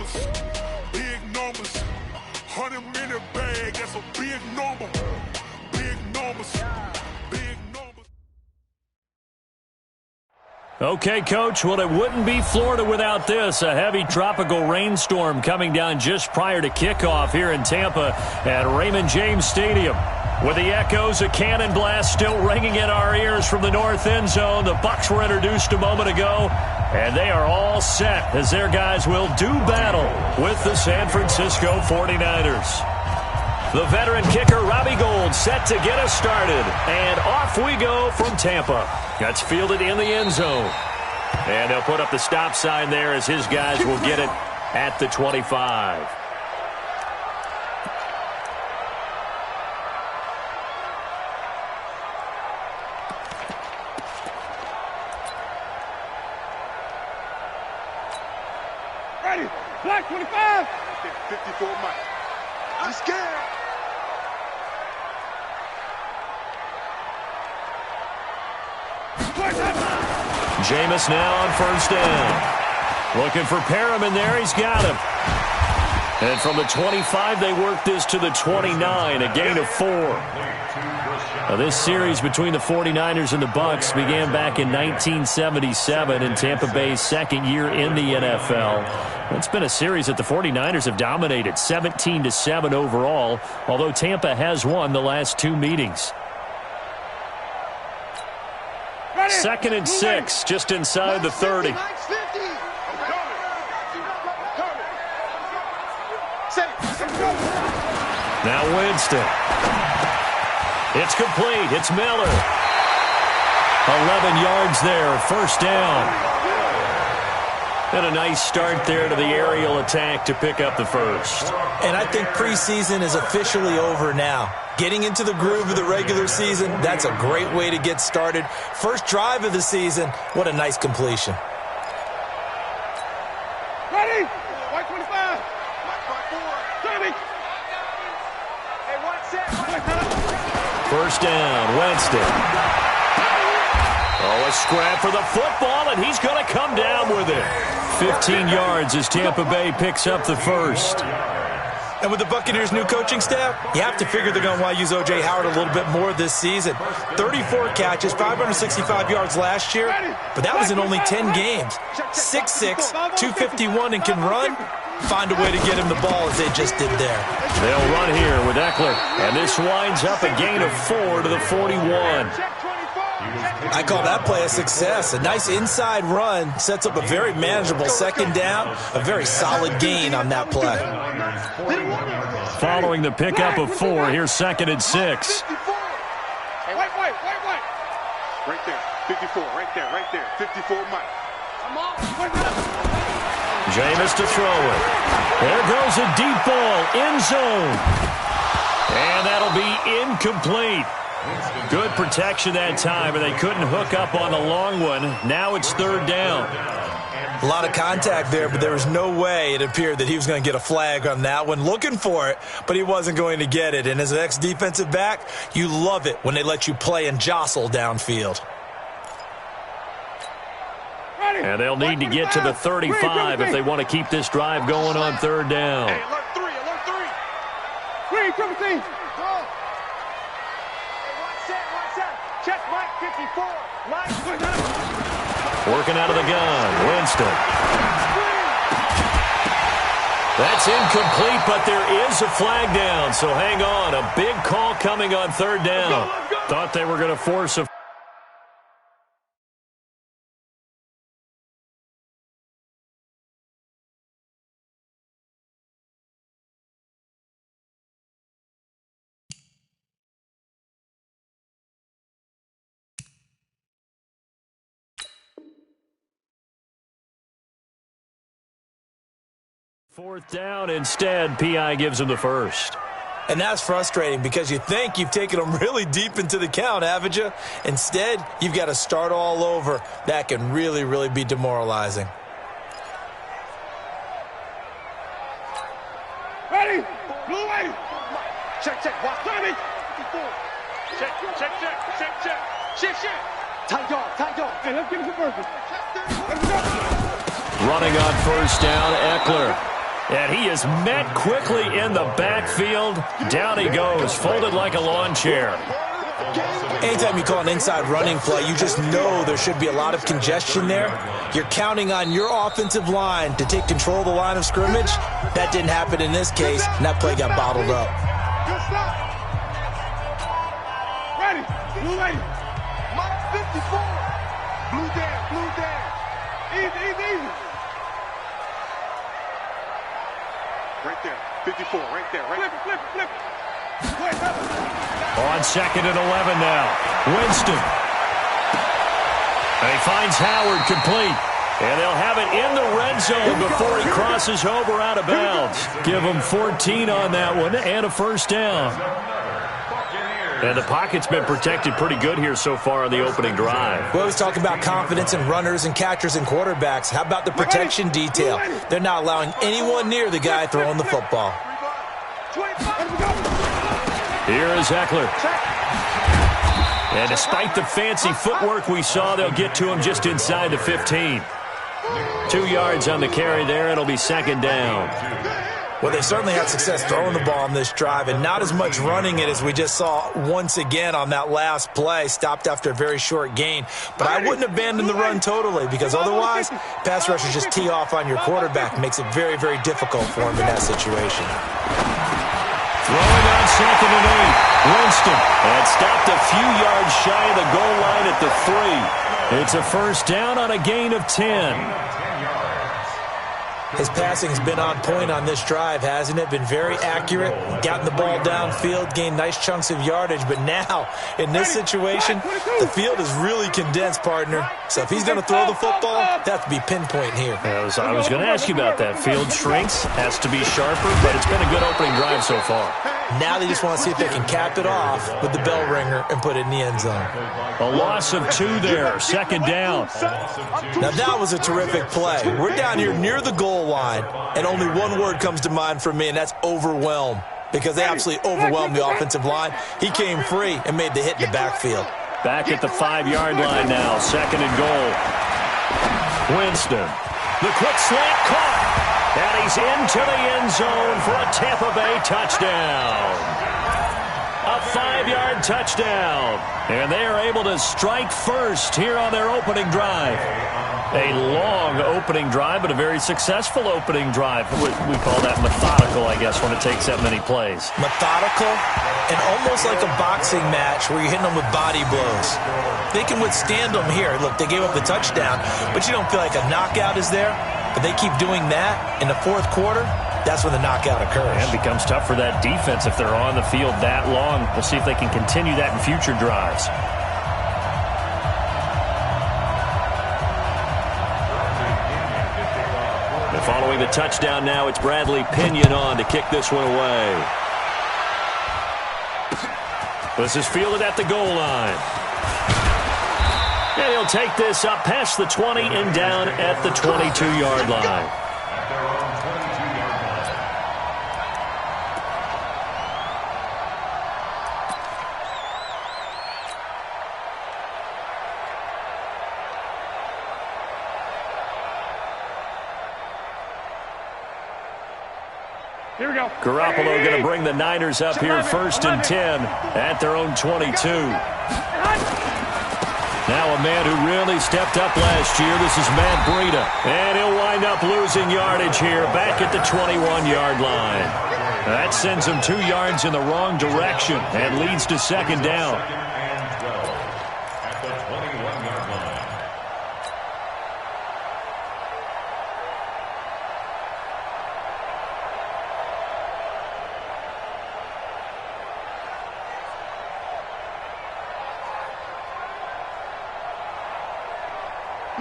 numbers, big numbers. 100-minute bag, that's a big number. Big numbers, big numbers. Okay, Coach, well, it wouldn't be Florida without this. A heavy tropical rainstorm coming down just prior to kickoff here in Tampa at Raymond James Stadium. With the echoes of cannon blast still ringing in our ears from the north end zone, the Bucs were introduced a moment ago, and they are all set as their guys will do battle with the San Francisco 49ers. The veteran kicker, Robbie Gould, set to get us started. And off we go from Tampa. That's fielded in the end zone. And they'll put up the stop sign there as his guys will get it at the 25. Ready, black 25. 54 Mike. I'm scared. Jameis now on first down. Looking for Perriman there. He's got him. And from the 25, they work this to the 29, a gain of 4. Now, this series between the 49ers and the Bucs began back in 1977 in Tampa Bay's second year in the NFL. It's been a series that the 49ers have dominated, 17-7 overall, although Tampa has won the last 2 meetings. Second and 6, just inside the 30. Now Winston. It's complete. It's Miller. 11 yards there, first down. And a nice start there to the aerial attack to pick up the first. And I think preseason is officially over now. Getting into the groove of the regular season, that's a great way to get started. First drive of the season, what a nice completion. Ready, white 25. Tommy. Hey, one set. First down, Winston. Oh, a scrap for the football, and he's going to come down with it. 15 yards as Tampa Bay picks up the first. And with the Buccaneers' new coaching staff, you have to figure they're going to want to use O.J. Howard a little bit more this season. 34 catches, 565 yards last year, but that was in only 10 games. 6'6", 251, and can run. Find a way to get him the ball as they just did there. They'll run here with Eckler, and this winds up a gain of 4 to the 41. I call that play a success. A nice inside run sets up a very manageable second down, a very solid gain on that play. Following the pickup of 4, here's second and 6. Hey, wait. Right there, 54, right there, 54 Mike. Come on. Jameis to throw it. There goes a deep ball, end zone. And that'll be incomplete. Good protection that time, and they couldn't hook up on the long one. Now it's third down. A lot of contact there, but there was no way it appeared that he was going to get a flag on that one. Looking for it, but he wasn't going to get it. And as an ex-defensive back, you love it when they let you play and jostle downfield. And they'll need to get to the 35 if they want to keep this drive going on third down. Hey, alert 3. Green, triple team. Check Mike 54. Working out of the gun, Winston. That's incomplete, but there is a flag down, so hang on. A big call coming on third down. Thought they were going to force a... Fourth down, instead, P.I. gives him the first. And that's frustrating because you think you've taken them really deep into the count, haven't you? Instead, you've got to start all over. That can really, really be demoralizing. Ready, blue away. Check. Watch. Tommy. Check. Tight dog. Hey, let's get him some verses. Running on first down, Eckler. And he is met quickly in the backfield. Down he goes, folded like a lawn chair. Anytime you call an inside running play, you just know there should be a lot of congestion there. You're counting on your offensive line to take control of the line of scrimmage. That didn't happen in this case, and that play got bottled up. Good stop. Ready. Blue lady. Mike 54. Blue down. Blue down. Easy, easy, easy. Right there. 54. Right there. Right. Flip it, flip it, flip it. On 2nd and 11 now. Winston. And he finds Howard complete. And they'll have it in the red zone before he crosses over out of bounds. Give him 14 on that one and a first down. And the pocket's been protected pretty good here so far on the opening drive. We always talk about confidence in runners and catchers and quarterbacks. How about the protection detail? They're not allowing anyone near the guy throwing the football. Here is Eckler. And despite the fancy footwork we saw, they'll get to him just inside the 15. 2 yards on the carry there. It'll be 2nd down. Well, they certainly had success throwing the ball on this drive, and not as much running it as we just saw once again on that last play. Stopped after a very short gain. But I wouldn't abandon the run totally, because otherwise, pass rushers just tee off on your quarterback. Makes it very, very difficult for him in that situation. Throwing on 2nd and 8. Winston. And stopped a few yards shy of the goal line at the 3. It's a first down on a gain of 10. His passing's been on point on this drive, hasn't it? Been very accurate, gotten the ball downfield, gained nice chunks of yardage. But now, in this situation, the field is really condensed, partner. So if he's going to throw the football, that has to be pinpoint here. I was going to ask you about that. Field shrinks, has to be sharper, but it's been a good opening drive so far. Now they just want to see if they can cap it off with the bell ringer and put it in the end zone. A loss of 2 there, 2nd down. Now that was a terrific play. We're down here near the goal line, and only one word comes to mind for me, and that's overwhelm, because they absolutely overwhelmed the offensive line. He came free and made the hit in the backfield. Back at the 5-yard line now, 2nd and goal. Winston. The quick slant caught. And he's into the end zone for a Tampa Bay touchdown. A 5-yard touchdown. And they are able to strike first here on their opening drive. A long opening drive, but a very successful opening drive. We call that methodical, I guess, when it takes that many plays. Methodical and almost like a boxing match where you're hitting them with body blows. They can withstand them here. Look, they gave up the touchdown, but you don't feel like a knockout is there. But they keep doing that in the 4th quarter, that's when the knockout occurs. And it becomes tough for that defense if they're on the field that long. We'll see if they can continue that in future drives. And following the touchdown now, it's Bradley Pinion on to kick this one away. This is fielded at the goal line. And he'll take this up past the 20 and down at the 22-yard line. Here we go. Garoppolo going to bring the Niners up here 1st and 10 at their own 22. Now a man who really stepped up last year. This is Matt Breida. And he'll wind up losing yardage here back at the 21-yard line. That sends him 2 yards in the wrong direction and leads to 2nd down.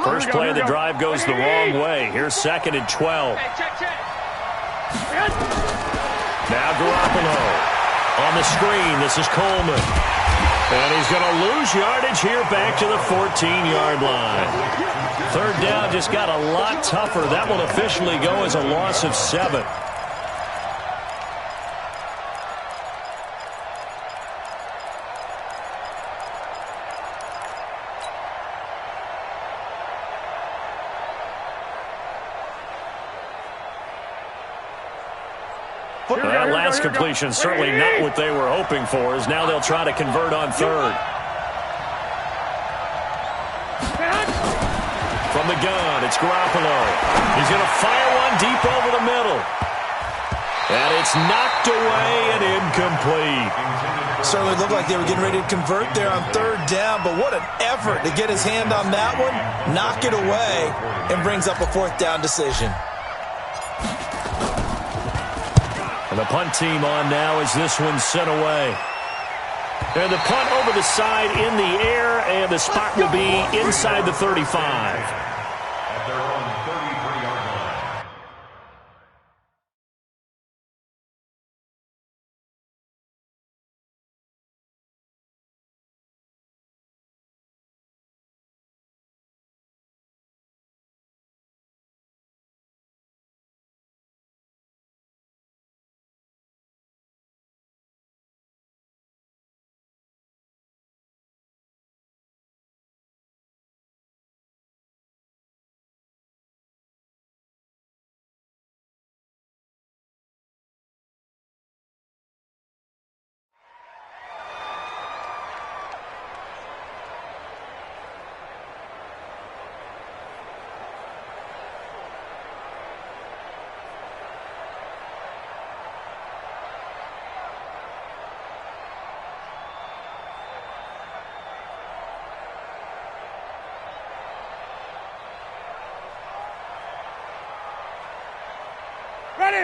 First play of the drive goes the wrong way. Here's 2nd and 12. Now Garoppolo on the screen. This is Coleman. And he's going to lose yardage here back to the 14-yard line. 3rd down just got a lot tougher. That will officially go as a loss of 7. That last completion certainly not what they were hoping for, as now they'll try to convert on third. From the gun, it's Garoppolo. He's going to fire one deep over the middle. And it's knocked away and incomplete. Certainly looked like they were getting ready to convert there on third down, but what an effort to get his hand on that one, knock it away, and brings up a fourth down decision. And the punt team on now as this one's sent away. And the punt over the side in the air, and the spot will be inside the 35. At their own 33-yard line.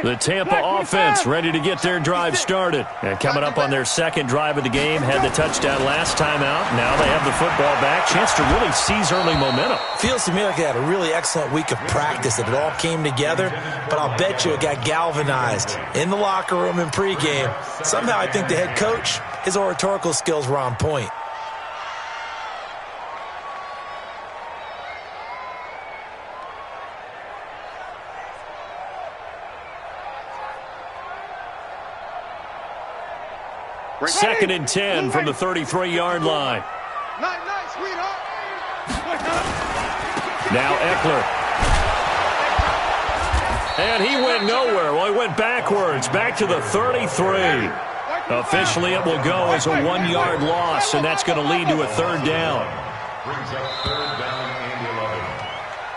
The Tampa offense ready to get their drive started. And coming up on their second drive of the game, had the touchdown last time out. Now they have the football back. Chance to really seize early momentum. Feels to me like they had a really excellent week of practice, that it all came together, but I'll bet you it got galvanized in the locker room in pregame. Somehow I think the head coach, his oratorical skills were on point. Second and 10 from the 33-yard line. Nice, sweetheart. Now Eckler. And he went nowhere. Well, he went backwards, back to the 33. Officially, it will go as a 1-yard loss, and that's going to lead to a third down. Brings up third down and 11.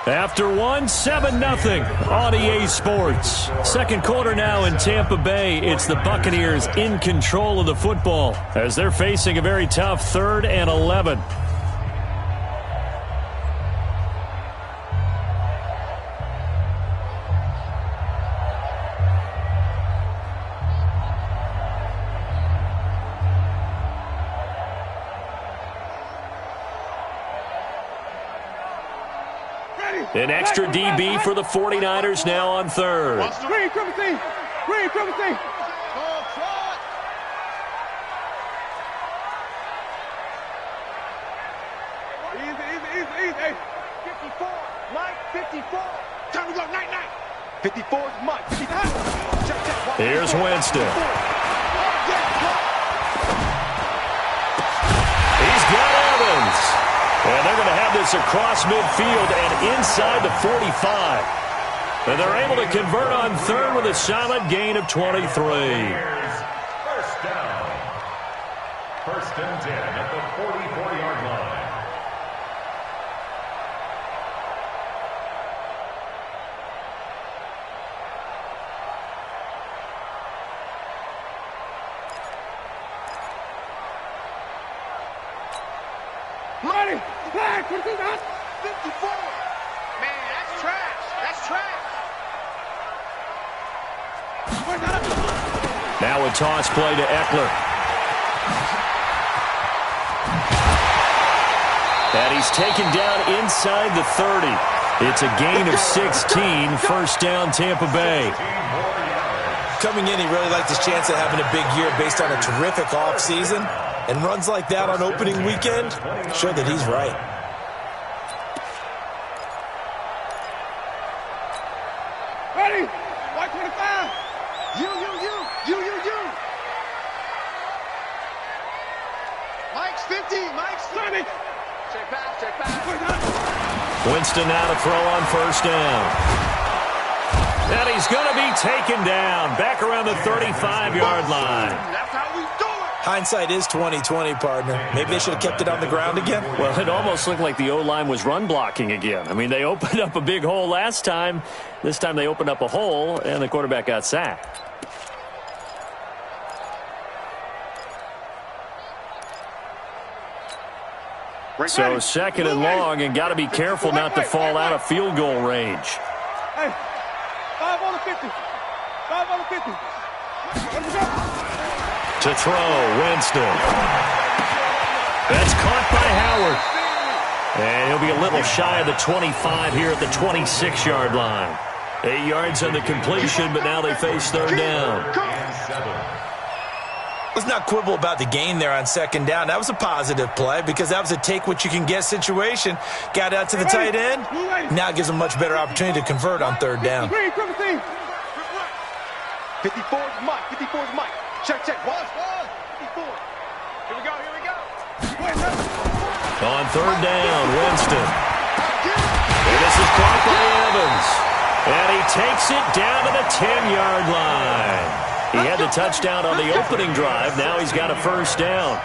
After 7-0 on EA Sports. Second quarter now in Tampa Bay. It's the Buccaneers in control of the football as they're facing a very tough 3rd and 11. An extra DB for the 49ers now on third. Green, triple team. Green, triple team. Easy. 54, Mike, 54. Time to go, night. 54 is Mike. Check. Here's Winston. He's got Evans. And they're going to have this across midfield and inside the 45. And they're able to convert on third with a solid gain of 23. First down. 1st and 10 at the 44-yard line. Money. 54. Man, that's trash. Now a toss play to Eckler. And he's taken down inside the 30. It's a gain of 16. First down, Tampa Bay. Coming in, he really liked his chance at having a big year based on a terrific offseason. And runs like that on opening weekend show that he's right. Ready? White 25. You. Mike's 50. Mike's 30. Check pass. Winston now to throw on first down. And he's going to be taken down back around the 35-yard line. That's how we do it. Hindsight is 20/20, partner. Maybe they should have kept it on the ground again. Well, it almost looked like the O-line was run blocking again. I mean, they opened up a big hole last time. This time they opened up a hole, and the quarterback got sacked. So second and long, and got to be careful not to fall out of field goal range. Hey, 5 on the 50. 5 on the 50. Let's go. To throw, Winston. That's caught by Howard. And he'll be a little shy of the 25 here at the 26-yard line. 8 yards on the completion, but now they face third down. Let's not quibble about the gain there on second down. That was a positive play because that was a take-what-you-can-get situation. Got out to the tight end. Now it gives them a much better opportunity to convert on third down. 54 is Mike. 54 is Mike. Check. Watch. 54. Here we go. On third down, Winston. And this is caught by Evans. And he takes it down to the 10-yard line. He had the touchdown on the opening drive. Now he's got a first down.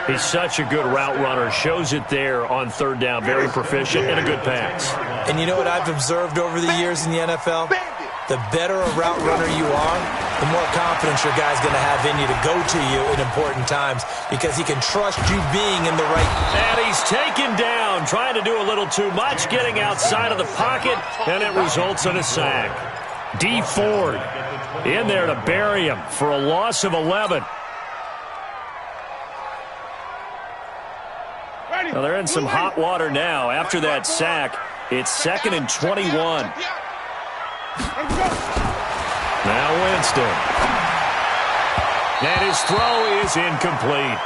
He's such a good route runner. Shows it there on third down. Very proficient and a good pass. And you know what I've observed over the years in the NFL? The better a route runner you are, the more confidence your guy's going to have in you to go to you in important times because he can trust you being in the right. And he's taken down, trying to do a little too much, getting outside of the pocket, and it results in a sack. D. Ford in there to bury him for a loss of 11. Well, they're in some hot water now. After that sack, it's 2nd and 21. Now Winston. And his throw is incomplete.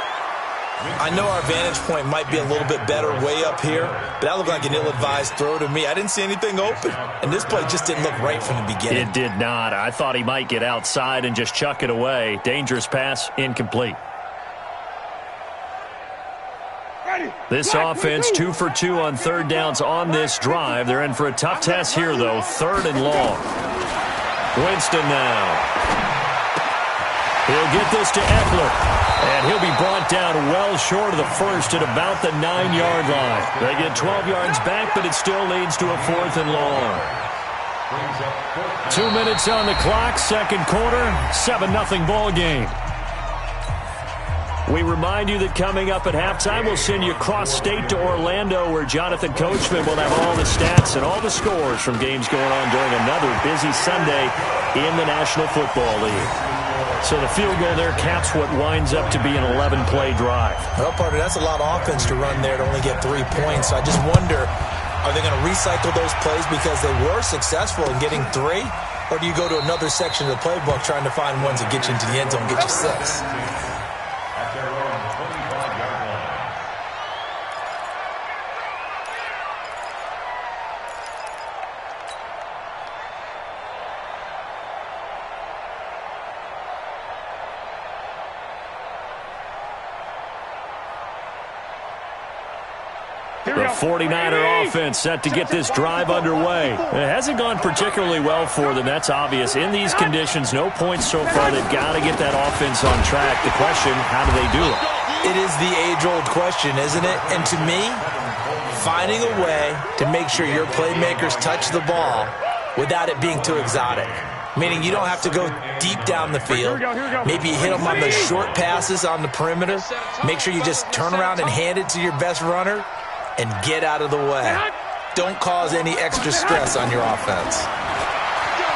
I know our vantage point might be a little bit better way up here, but that looked like an ill-advised throw to me. I didn't see anything open, and this play just didn't look right from the beginning. It did not. I thought he might get outside and just chuck it away. Dangerous pass, incomplete. This offense 2 for 2 on third downs on this drive. They're in for a tough test here, though. 3rd and long. Winston now. He'll get this to Eckler, and he'll be brought down well short of the first at about the 9-yard line. They get 12 yards back, but it still leads to a 4th and long. 2 minutes on the clock, second quarter, 7-0 ball game. We remind you that coming up at halftime, we'll send you cross-state to Orlando, where Jonathan Coachman will have all the stats and all the scores from games going on during another busy Sunday in the National Football League. So the field goal there caps what winds up to be an 11-play drive. Well, partner, that's a lot of offense to run there to only get 3 points. So I just wonder, are they going to recycle those plays because they were successful in getting 3? Or do you go to another section of the playbook trying to find ones that get you into the end zone and get you 6? The 49er offense set to get this drive underway. It hasn't gone particularly well for them, that's obvious. In these conditions, no points so far. They've got to get that offense on track. The question, how do they do it? It is the age-old question, isn't it? And to me, finding a way to make sure your playmakers touch the ball without it being too exotic. Meaning you don't have to go deep down the field. Maybe you hit them on the short passes on the perimeter. Make sure you just turn around and hand it to your best runner and get out of the way. Don't cause any extra stress on your offense.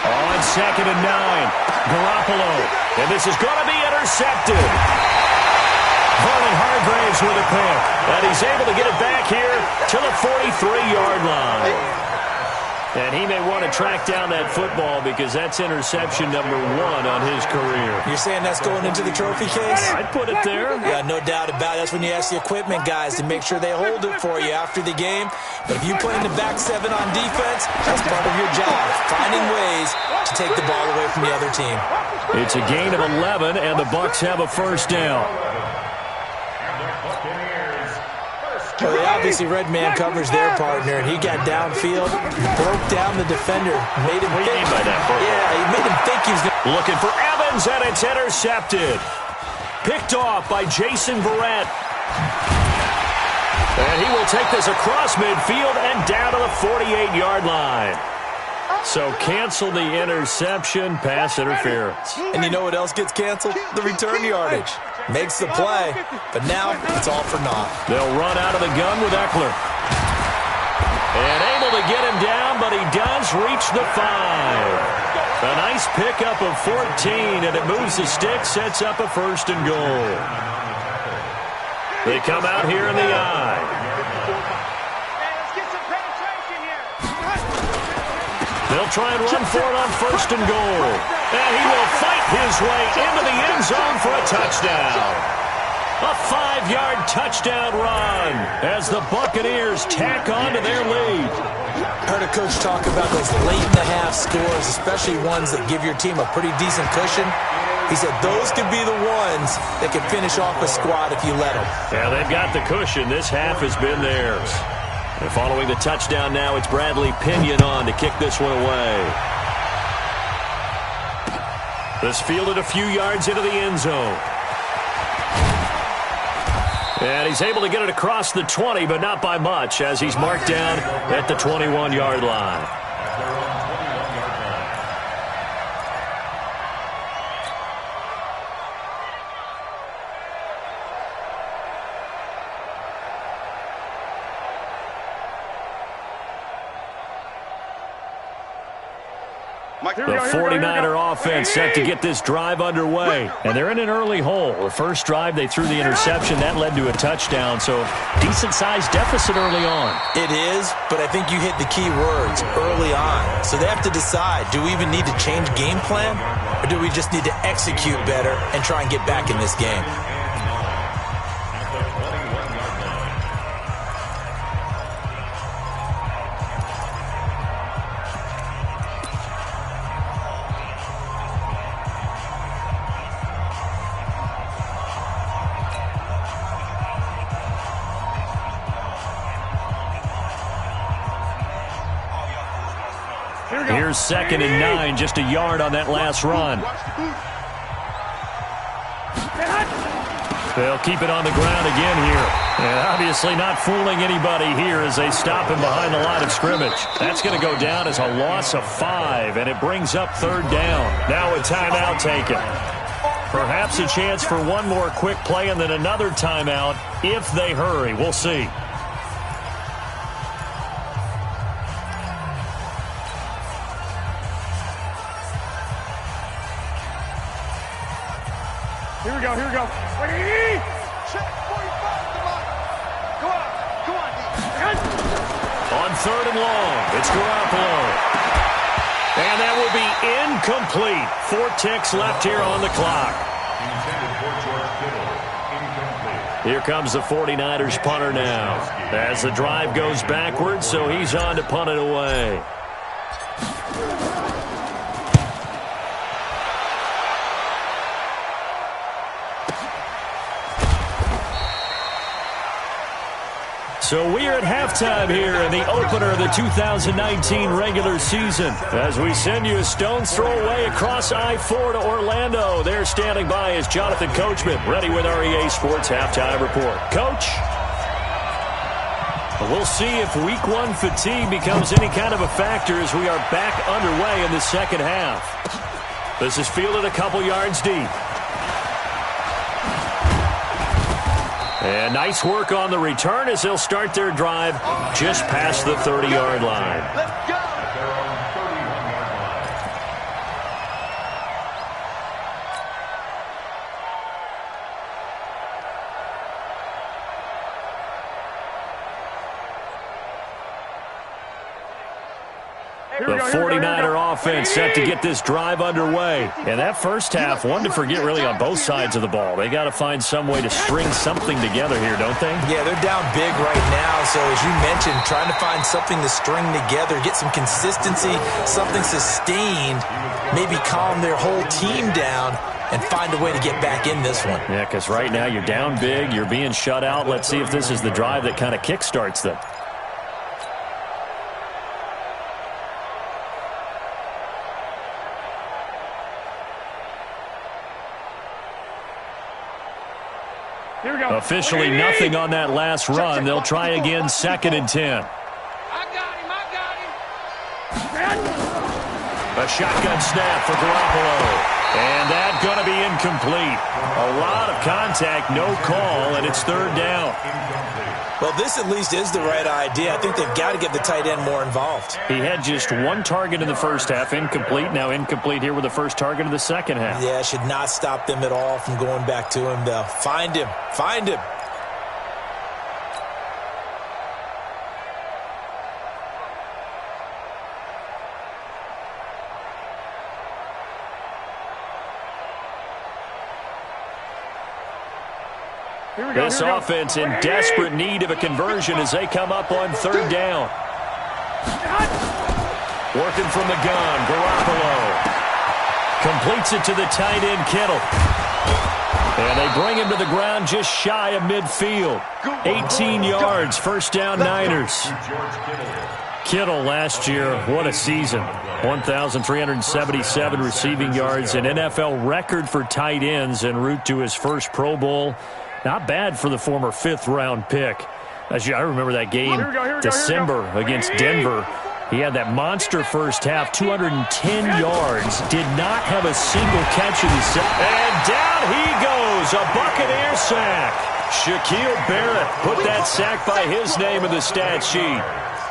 On 2nd and 9, Garoppolo. And this is going to be intercepted. Vernon Hargraves with a pick. And he's able to get it back here to the 43-yard line. And he may want to track down that football because that's interception number 1 on his career. You're saying that's going into the trophy case? I'd put it there. Yeah, no doubt about it. That's when you ask the equipment guys to make sure they hold it for you after the game. But if you play in the back 7 on defense, that's part of your job, finding ways to take the ball away from the other team. It's a gain of 11, and the Bucs have a first down. Well, they obviously read man coverage their partner, and he got downfield, broke down the defender, made him think. Yeah, he made him think he was going to. Looking for Evans, and it's intercepted. Picked off by Jason Verrett. And he will take this across midfield and down to the 48-yard line. So cancel the interception, pass interference. And you know what else gets canceled? The return yardage. Makes the play, but now it's all for naught. They'll run out of the gun with Eckler. And able to get him down, but he does reach the 5. A nice pickup of 14, and it moves the stick, sets up a 1st and goal. They come out here in the eye. They'll try and run for it on 1st and goal. And he will fight his way into the end zone for a touchdown. A 5-yard touchdown run as the Buccaneers tack on to their lead. Heard a coach talk about those late-in-the-half scores, especially ones that give your team a pretty decent cushion. He said those could be the ones that can finish off a squad if you let them. Yeah, they've got the cushion. This half has been theirs. And following the touchdown now, it's Bradley Pinion on to kick this one away. This fielded a few yards into the end zone. And he's able to get it across the 20, but not by much, as he's marked down at the 21-yard line. The 49er offense set to get this drive underway. And they're in an early hole. The first drive, they threw the interception. That led to a touchdown. So decent-sized deficit early on. It is, but I think you hit the key words early on. So they have to decide, do we even need to change game plan? Or do we just need to execute better and try and get back in this game? Here's 2nd and 9, just a yard on that last run. They'll keep it on the ground again here. And obviously not fooling anybody here as they stop him behind the line of scrimmage. That's going to go down as a loss of 5, and it brings up 3rd down. Now a timeout taken. Perhaps a chance for one more quick play and then another timeout if they hurry. We'll see. Here we go, here we go. Check 45, come on. Go on, On 3rd and long, it's Garoppolo. And that will be incomplete. 4 ticks left here on the clock. Here comes the 49ers punter now. As the drive goes backwards, so he's on to punt it away. So we are at halftime here in the opener of the 2019 regular season. As we send you a stone's throw away across I-4 to Orlando. There standing by is Jonathan Coachman, ready with our EA Sports Halftime Report. Coach? We'll see if Week 1 fatigue becomes any kind of a factor as we are back underway in the second half. This is fielded a couple yards deep. And nice work on the return as they'll start their drive just past the 30-yard line. Let's go. The 49er offense set to get this drive underway. And that first half, one to forget really on both sides of the ball. They got to find some way to string something together here, don't they? Yeah, they're down big right now. So as you mentioned, trying to find something to string together, get some consistency, something sustained, maybe calm their whole team down and find a way to get back in this one. Yeah, because right now you're down big, you're being shut out. Let's see if this is the drive that kind of kickstarts them. Here we go. Officially nothing on that last run. They'll try again, 2nd and 10. I got him. A shotgun snap for Garoppolo. And that's going to be incomplete. A lot of contact, no call, and it's 3rd down. Well, this at least is the right idea. I think they've got to get the tight end more involved. He had just 1 target in the first half, incomplete. Now incomplete here with the first target of the second half. Yeah, should not stop them at all from going back to him, though. Find him. Find him. This offense in desperate need of a conversion as they come up on 3rd down. Working from the gun, Garoppolo completes it to the tight end, Kittle. And they bring him to the ground just shy of midfield. 18 yards, 1st down, Niners. Kittle last year, what a season. 1,377 receiving yards, an NFL record for tight ends en route to his first Pro Bowl. Not bad for the former 5th-round pick. I remember that game, December against Denver. He had that monster first half, 210 yards, did not have a single catch in the second. And down he goes, a Buccaneer sack. Shaquille Barrett put that sack by his name in the stat sheet.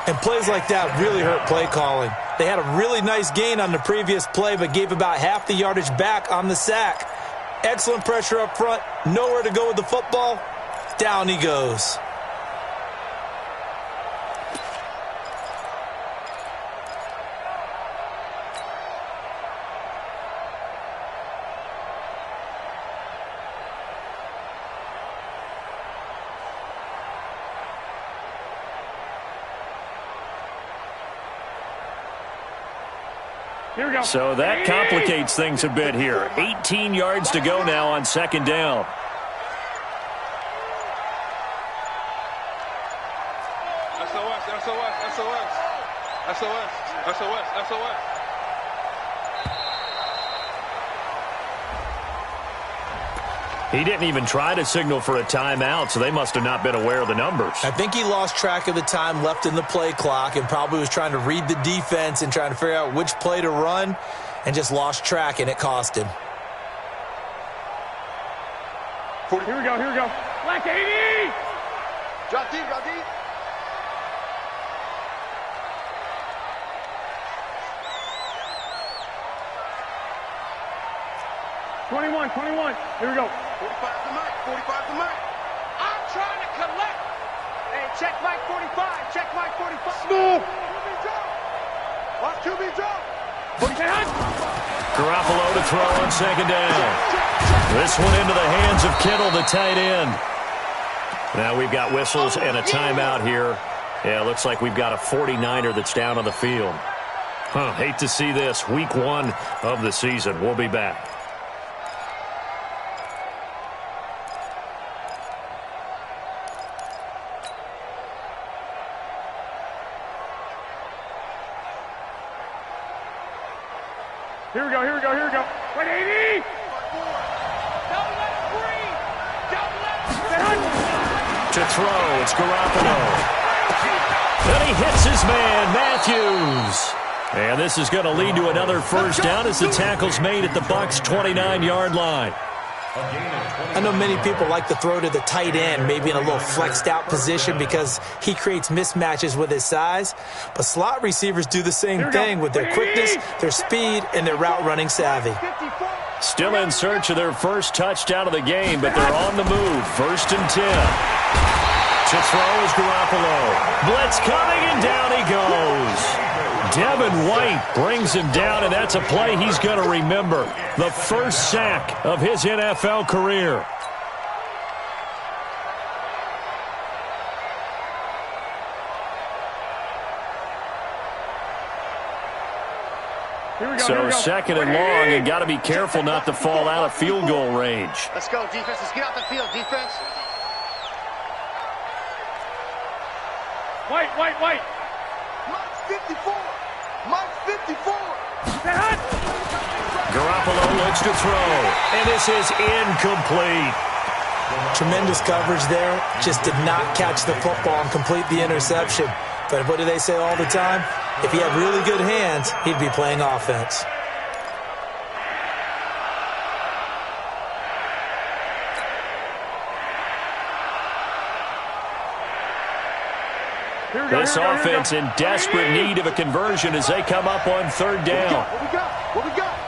And plays like that really hurt play calling. They had a really nice gain on the previous play, but gave about half the yardage back on the sack. Excellent pressure up front. Nowhere to go with the football. Down he goes. Here we go. So that complicates things a bit here. 18 yards to go now on 2nd down. SOS. He didn't even try to signal for a timeout, so they must have not been aware of the numbers. I think he lost track of the time left in the play clock and probably was trying to read the defense and trying to figure out which play to run and just lost track, and it cost him. Here we go. Black 80! Drop deep. 21. Here we go. 45 to Mike. I'm trying to collect. Hey, check Mike 45. Move. Watch QB jump. Garoppolo to throw on 2nd down. This one into the hands of Kittle, the tight end. Now we've got whistles and a timeout here. Yeah, it looks like we've got a 49er that's down on the field. Hate to see this. Week 1 of the season. We'll be back. Here we go. Wait, 80! Don't let it breathe! To throw, it's Garoppolo. And he hits his man, Matthews. And this is going to lead to another 1st down as the tackle's made at the Bucs' 29-yard line. I know many people like to throw to the tight end, maybe in a little flexed out position because he creates mismatches with his size. But slot receivers do the same thing with their quickness, their speed, and their route running savvy. Still in search of their first touchdown of the game, but they're on the move. 1st and 10. To throw is Garoppolo. Blitz coming, and down he goes. Devin White brings him down, and that's a play he's going to remember. The first sack of his NFL career. So second and long, and got to be careful not to fall out of field goal range. Let's go, defense. Let's get out the field, defense. White. Mike's 54. Mike's 54. Garoppolo looks to throw, and this is incomplete. Tremendous coverage there. Just did not catch the football and complete the interception. But what do they say all the time? If he had really good hands, he'd be playing offense. This offense in desperate need of a conversion as they come up on third down. What we got?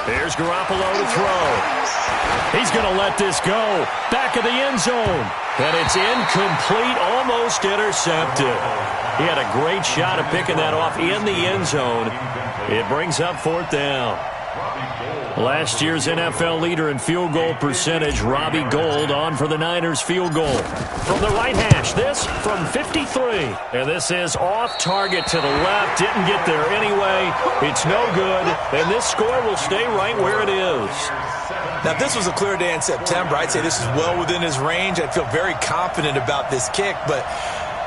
Here's Garoppolo to throw. He's going to let this go. Back of the end zone. And it's incomplete, almost intercepted. He had a great shot at picking that off in the end zone. It brings up fourth down. Last year's NFL leader in field goal percentage, Robbie Gould, on for the Niners field goal. From the right hash, this from 53. And this is off target to the left. Didn't get there anyway. It's no good. And this score will stay right where it is. Now, if this was a clear day in September, I'd say this is well within his range. I'd feel very confident about this kick, but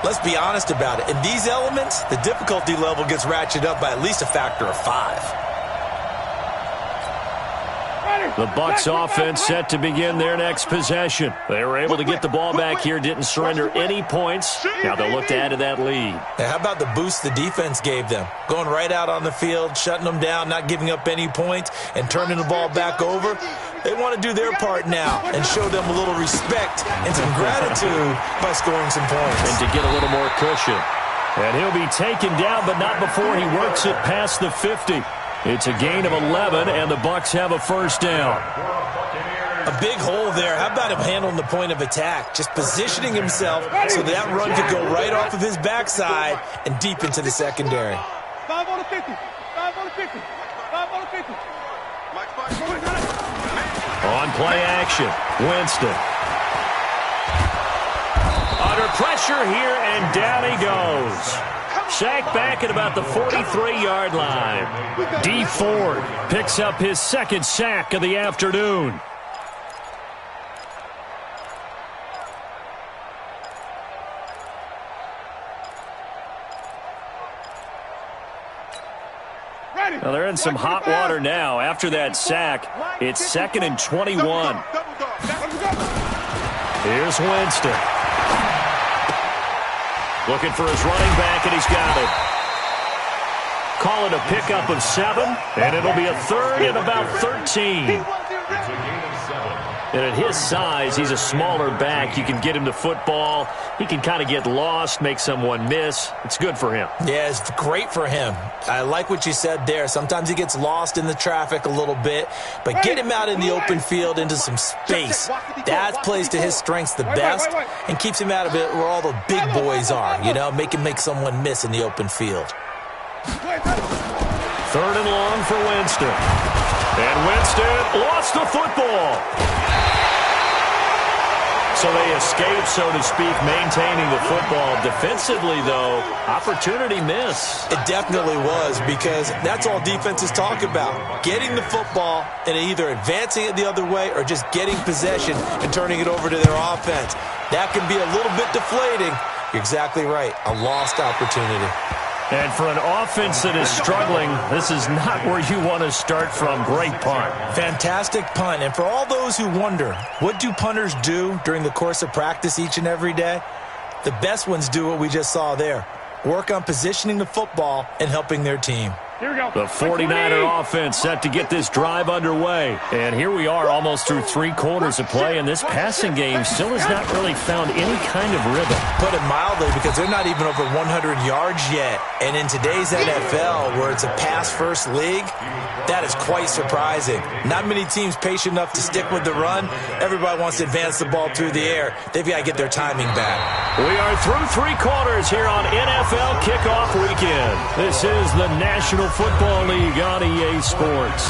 let's be honest about it. In these elements, the difficulty level gets ratcheted up by at least a factor of 5. The Bucs offense set to begin their next possession. They were able to get the ball back here, didn't surrender any points. Now they'll look to add to that lead. Now, how about the boost the defense gave them? Going right out on the field, shutting them down, not giving up any points, and turning the ball back over. They want to do their part now and show them a little respect and some gratitude by scoring some points. And to get a little more cushion. And he'll be taken down, but not before he works it past the 50. It's a gain of 11, and the Bucs have a first down. A big hole there. How about him handling the point of attack? Just positioning himself so that run could go right off of his backside and deep into the secondary. 5 on the 50. 5 on the 50. 5 on the 50. On play action, Winston. Under pressure here, and down he goes. Sacked back at about the 43-yard line. D. Ford picks up his second sack of the afternoon. Well, they're in some hot water now. After that sack, it's 2nd and 21. Here's Winston. Looking for his running back, and he's got it. Call it a pickup of 7, and it'll be a third and about 13. And at his size, he's a smaller back. You can get him the football. He can kind of get lost, make someone miss. It's good for him. Yeah, it's great for him. I like what you said there. Sometimes he gets lost in the traffic a little bit, but get him out in the open field into some space. That plays to his strengths the best and keeps him out of it where all the big boys are, you know, make someone miss in the open field. 3rd and long for Winston. And Winston lost the football. So they escape, so to speak, maintaining the football. Defensively, though, opportunity miss. It definitely was, because that's all defenses talk about. Getting the football and either advancing it the other way or just getting possession and turning it over to their offense. That can be a little bit deflating. You're exactly right. A lost opportunity. And for an offense that is struggling, this is not where you want to start from. Great punt. Fantastic punt. And for all those who wonder, what do punters do during the course of practice each and every day? The best ones do what we just saw there. Work on positioning the football and helping their team. Here we go. The 49er offense set to get this drive underway. And here we are almost through 3 quarters of play, and this passing game still has not really found any kind of rhythm. Put it mildly, because they're not even over 100 yards yet. And in today's NFL, where it's a pass-first league, that is quite surprising. Not many teams patient enough to stick with the run. Everybody wants to advance the ball through the air. They've got to get their timing back. We are through 3 quarters here on NFL Kickoff Weekend. This is the National Football League on EA Sports.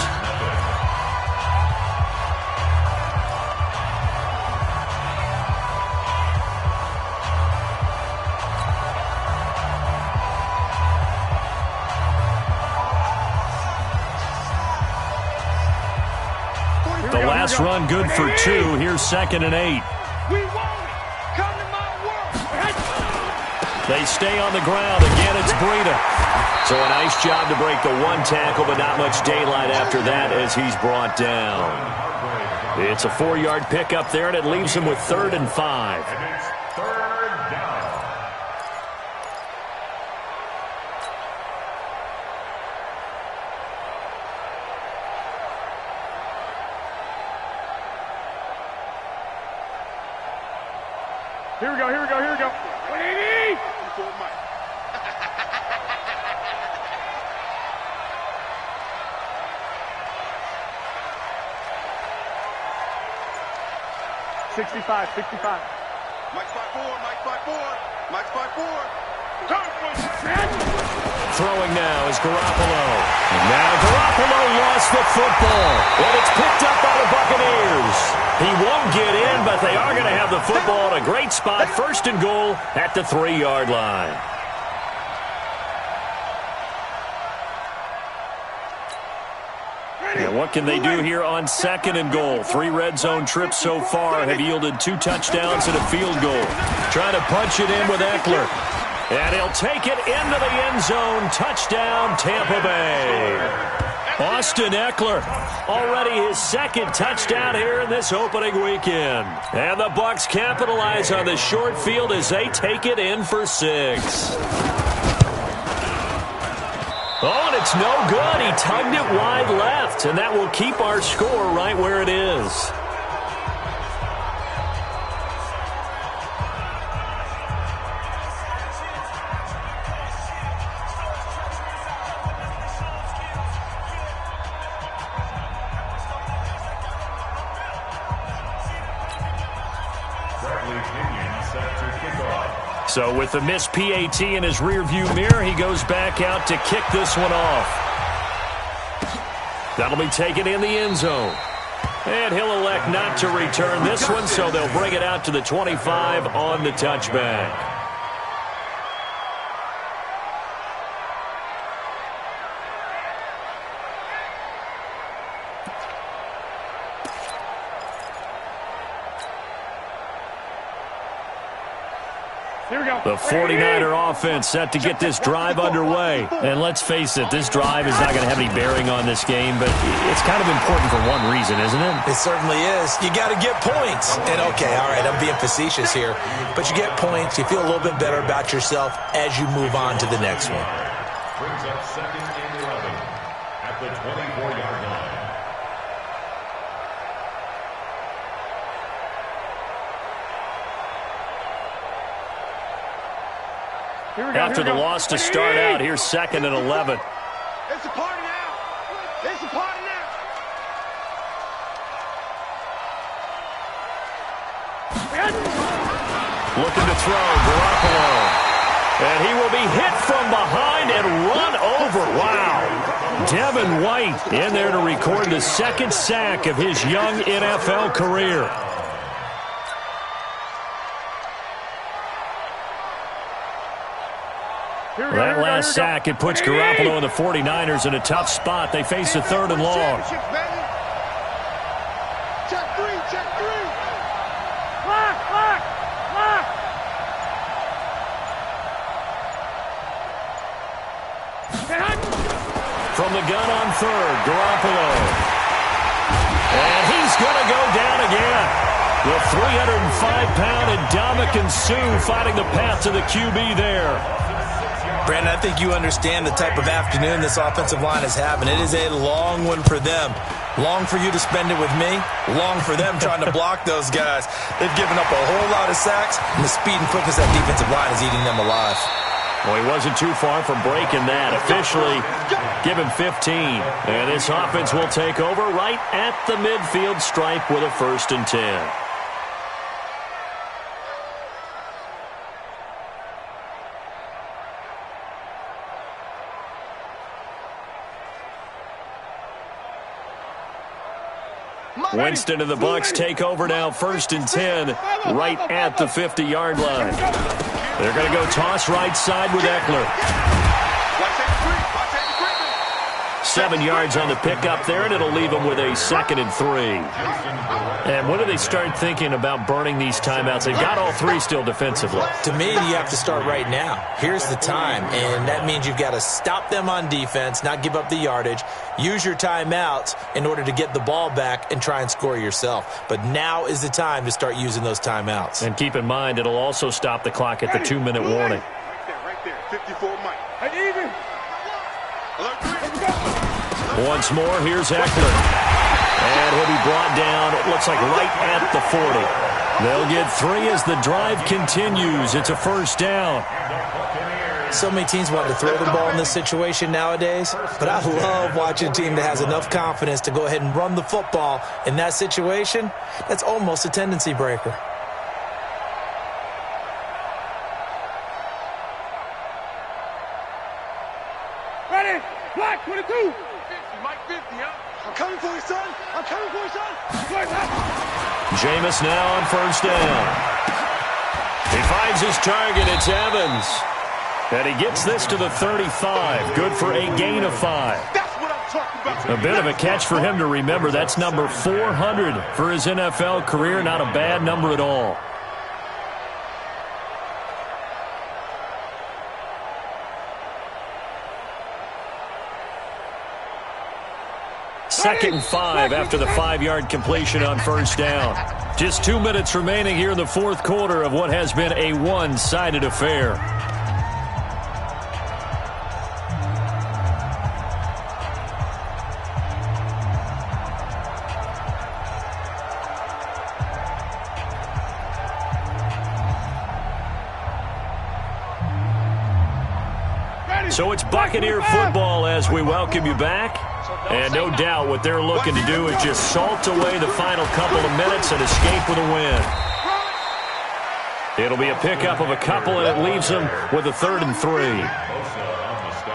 pass run good for 2. Here's 2nd and 8. We want it. Come to my work. They stay on the ground. Again, it's Breida. So a nice job to break the 1 tackle, but not much daylight after that as he's brought down. It's a 4-yard pickup there, and it leaves him with 3rd and 5. And it's 3rd down. Here we go, here we go, here we go. 180! 65, 65. Mike's 5-4, Mike's 5-4, Mike's 5-4. Throwing now is Garoppolo. Now Garoppolo lost the football, and it's picked up by the Buccaneers. He won't get in, but they are going to have the football in a great spot. 1st and goal at the 3-yard line. And what can they do here on 2nd and goal? 3 red zone trips so far have yielded 2 touchdowns and a field goal. Trying to punch it in with Eckler. And he'll take it into the end zone. Touchdown, Tampa Bay. Austin Eckler, already his 2nd touchdown here in this opening weekend. And the Bucs capitalize on the short field as they take it in for 6. Oh, and it's no good. He tugged it wide left, and that will keep our score right where it is. So with the missed PAT in his rearview mirror, he goes back out to kick this one off. That'll be taken in the end zone. And he'll elect not to return this one, so they'll bring it out to the 25 on the touchback. The 49er offense set to get this drive underway. And let's face it, this drive is not going to have any bearing on this game, but it's kind of important for one reason, isn't it? It certainly is. You got to get points. And, okay, all right, I'm being facetious here. But you get points. You feel a little bit better about yourself as you move on to the next one. Brings up 2nd and 11 at the 24-yard line. After the loss to start out, here's 2nd and 11. It's a party now. It's a party now. Looking to throw, Garoppolo. And he will be hit from behind and run over. Wow. Devin White in there to record the 2nd sack of his young NFL career. That last sack, it puts Garoppolo and the 49ers in a tough spot. They face a 3rd and long. Check 3, check 3. Lock, lock, lock. From the gun on 3rd, Garoppolo. And he's going to go down again. The 305-pound Ndamukong Suh fighting the path to the QB there. Brandon, I think you understand the type of afternoon this offensive line is having. It is a long one for them. Long for you to spend it with me. Long for them trying to block those guys. They've given up a whole lot of sacks, and the speed and quickness of that defensive line is eating them alive. Well, he wasn't too far from breaking that. Officially, give him 15. And this offense will take over right at the midfield stripe with a 1st and 10. Winston and the Bucs take over now, 1st and 10, right at the 50-yard line. They're going to go toss right side with Eckler. 7 yards on the pickup there, and it'll leave them with a 2nd and 3. And when do they start thinking about burning these timeouts? They've got all 3 still defensively. To me, you have to start right now. Here's the time, and that means you've got to stop them on defense, not give up the yardage, use your timeouts in order to get the ball back and try and score yourself. But now is the time to start using those timeouts. And keep in mind, it'll also stop the clock at the 2-minute warning. Right there, 54 Mike. Even. Once more, here's Eckler. And he'll be brought down, it looks like right at the 40. They'll get 3 as the drive continues. It's a first down. So many teams want to throw the ball in this situation nowadays, but I love watching a team that has enough confidence to go ahead and run the football in that situation. That's almost a tendency breaker. Ready? Black 22. 50, Mike 50, huh? I'm coming for you, son. I'm coming for you, son. Jameis now on first down. He finds his target. It's Evans. And he gets this to the 35. Good for a gain of 5. That's what I'm talking about. A bit of a catch for him to remember. That's number 400 for his NFL career. Not a bad number at all. Second and 5 after the 5-yard completion on first down. Just 2 minutes remaining here in the fourth quarter of what has been a one-sided affair. So it's Buccaneer football as we welcome you back. And no doubt what they're looking to do is just salt away the final couple of minutes and escape with a win. It'll be a pickup of a couple, and it leaves them with a 3rd and 3.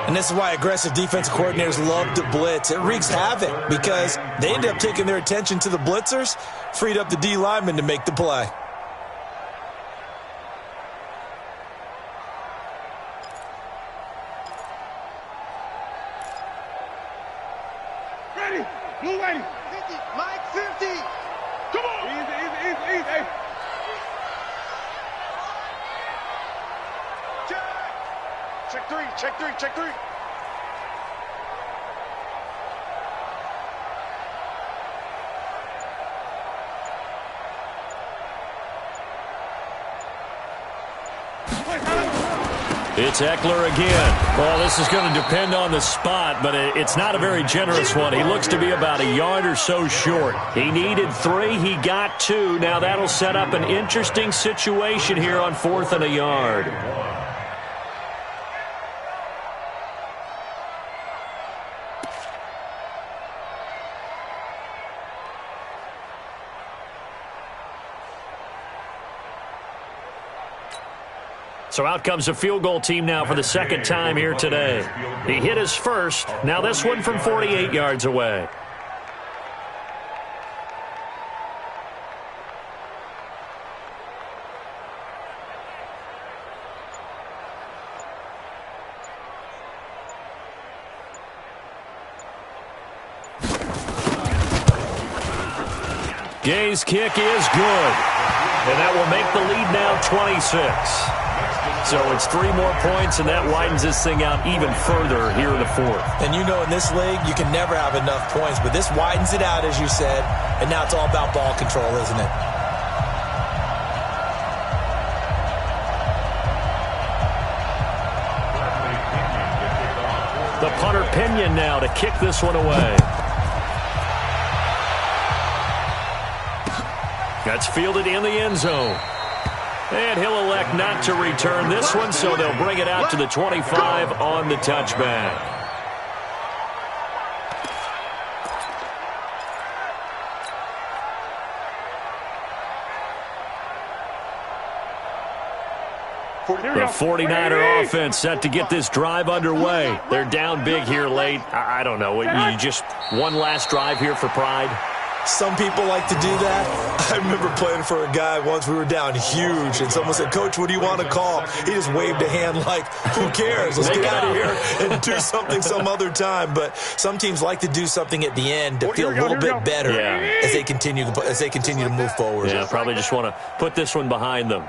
And this is why aggressive defensive coordinators love to blitz. It wreaks havoc because they end up taking their attention to the blitzers, freed up the D lineman to make the play. Blue lady. 50. Mike 50. Come on. Easy. Hey. Check 3. It's Eckler again. Well, this is going to depend on the spot, but it's not a very generous one. He looks to be about a yard or so short. He needed 3. He got 2. Now that'll set up an interesting situation here on 4th and a yard. So out comes a field goal team now for the second time here today. He hit his first. Now this one from 48 yards away. Gay's kick is good. And that will make the lead now 26. So it's 3 more points, and that widens this thing out even further here in the 4th. And you know in this league, you can never have enough points, but this widens it out, as you said, and now it's all about ball control, isn't it? The punter Pinion now to kick this one away. That's fielded in the end zone. And he'll elect not to return this one, so they'll bring it out to the 25 on the touchback. The 49er offense set to get this drive underway. They're down big here late. I don't know. You just one last drive here for pride? Some people like to do that. I remember playing for a guy once. We were down huge, and someone said, "Coach, what do you want to call?" He just waved a hand like, "Who cares? Let's get out of here and do something some other time." But some teams like to do something at the end to feel a little bit better as they continue to move forward. Yeah, probably just want to put this one behind them.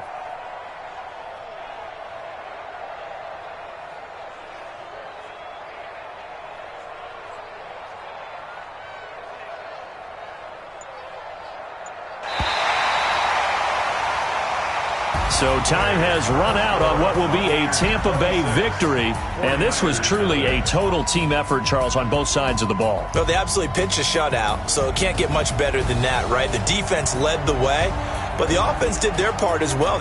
So time has run out on what will be a Tampa Bay victory. And this was truly a total team effort, Charles, on both sides of the ball. Well, they absolutely pitched a shutout, so it can't get much better than that, right? The defense led the way, but the offense did their part as well.